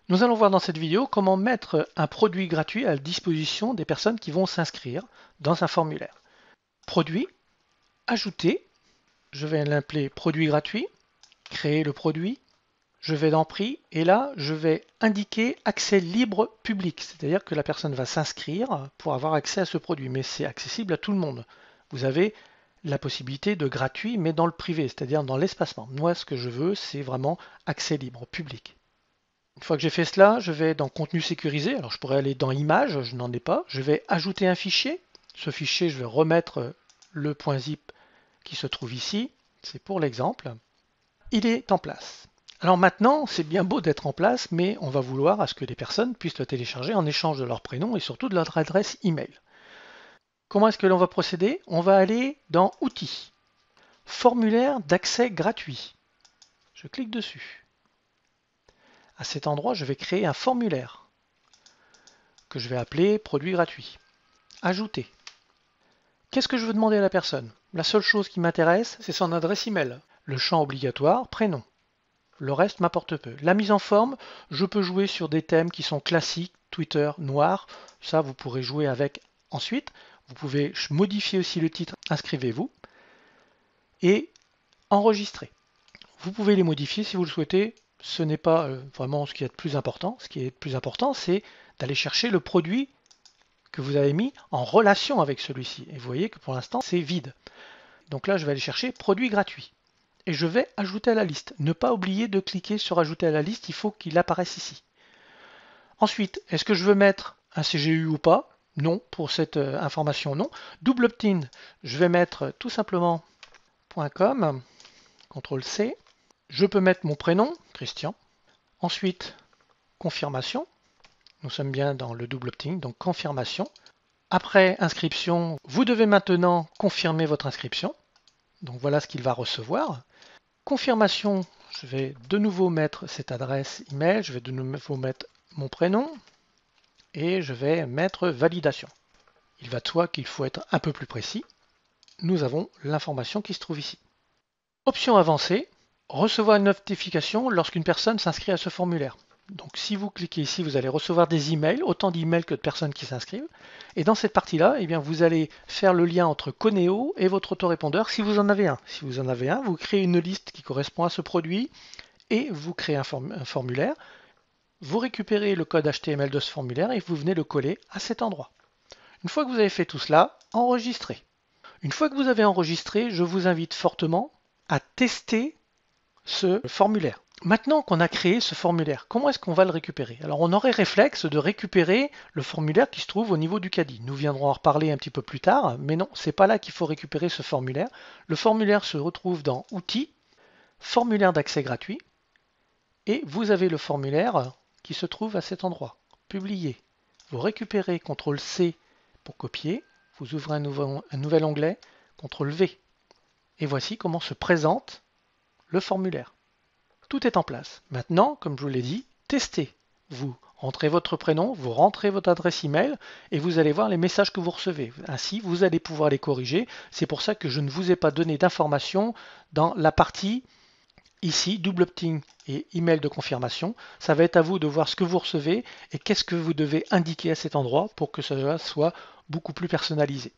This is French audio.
Nous allons voir dans cette vidéo comment mettre un produit gratuit à la disposition des personnes qui vont s'inscrire dans un formulaire. Produit, ajouter, je vais l'appeler produit gratuit, créer le produit, je vais dans prix et là je vais indiquer accès libre public, c'est-à-dire que la personne va s'inscrire pour avoir accès à ce produit, mais c'est accessible à tout le monde. Vous avez la possibilité de gratuit mais dans le privé, c'est-à-dire dans l'espacement. Moi ce que je veux c'est vraiment accès libre public. Une fois que j'ai fait cela, je vais dans contenu sécurisé. Alors je pourrais aller dans images, je n'en ai pas. Je vais ajouter un fichier. Ce fichier, je vais remettre le .zip qui se trouve ici. C'est pour l'exemple. Il est en place. Alors maintenant, c'est bien beau d'être en place, mais on va vouloir à ce que les personnes puissent le télécharger en échange de leur prénom et surtout de leur adresse email. Comment est-ce que l'on va procéder? On va aller dans Outils, Formulaire d'accès gratuit. Je clique dessus. À cet endroit, je vais créer un formulaire que je vais appeler produit gratuit. Ajouter. Qu'est-ce que je veux demander à la personne? La seule chose qui m'intéresse, c'est son adresse email. Le champ obligatoire, prénom. Le reste m'apporte peu. La mise en forme, je peux jouer sur des thèmes qui sont classiques, Twitter, noir. Ça, vous pourrez jouer avec ensuite. Vous pouvez modifier aussi le titre, inscrivez-vous. Et enregistrer. Vous pouvez les modifier si vous le souhaitez. Ce n'est pas vraiment ce qui est le plus important. Ce qui est le plus important, c'est d'aller chercher le produit que vous avez mis en relation avec celui-ci. Et vous voyez que pour l'instant, c'est vide. Donc là, je vais aller chercher produit gratuit. Et je vais ajouter à la liste. Ne pas oublier de cliquer sur ajouter à la liste, il faut qu'il apparaisse ici. Ensuite, est-ce que je veux mettre un CGU ou pas? Non, pour cette information, non. Double opt-in, je vais mettre tout simplement .com, CTRL C. Je peux mettre mon prénom, Christian. Ensuite, confirmation. Nous sommes bien dans le double opt-in, donc confirmation. Après inscription, vous devez maintenant confirmer votre inscription. Donc voilà ce qu'il va recevoir. Confirmation, je vais de nouveau mettre cette adresse email, je vais de nouveau mettre mon prénom et je vais mettre validation. Il va de soi qu'il faut être un peu plus précis. Nous avons l'information qui se trouve ici. Option avancée, recevoir une notification lorsqu'une personne s'inscrit à ce formulaire. Donc si vous cliquez ici, vous allez recevoir des emails, autant d'emails que de personnes qui s'inscrivent. Et dans cette partie-là, eh bien, vous allez faire le lien entre Conéo et votre autorépondeur si vous en avez un. Si vous en avez un, vous créez une liste qui correspond à ce produit et vous créez un formulaire. Vous récupérez le code HTML de ce formulaire et vous venez le coller à cet endroit. Une fois que vous avez fait tout cela, enregistrez. Une fois que vous avez enregistré, je vous invite fortement à tester ce formulaire. Maintenant qu'on a créé ce formulaire, comment est-ce qu'on va le récupérer? Alors on aurait réflexe de récupérer le formulaire qui se trouve au niveau du caddie. Nous viendrons en reparler un petit peu plus tard, mais non, c'est pas là qu'il faut récupérer ce formulaire. Le formulaire se retrouve dans Outils, Formulaire d'accès gratuit, et vous avez le formulaire qui se trouve à cet endroit. Publier. Vous récupérez CTRL C pour copier, vous ouvrez un nouvel onglet, CTRL V. Et voici comment se présente le formulaire. Tout est en place. Maintenant, comme je vous l'ai dit, testez. Vous rentrez votre prénom, vous rentrez votre adresse email et vous allez voir les messages que vous recevez. Ainsi, vous allez pouvoir les corriger. C'est pour ça que je ne vous ai pas donné d'informations dans la partie ici, double opt-in et email de confirmation. Ça va être à vous de voir ce que vous recevez et qu'est-ce que vous devez indiquer à cet endroit pour que cela soit beaucoup plus personnalisé.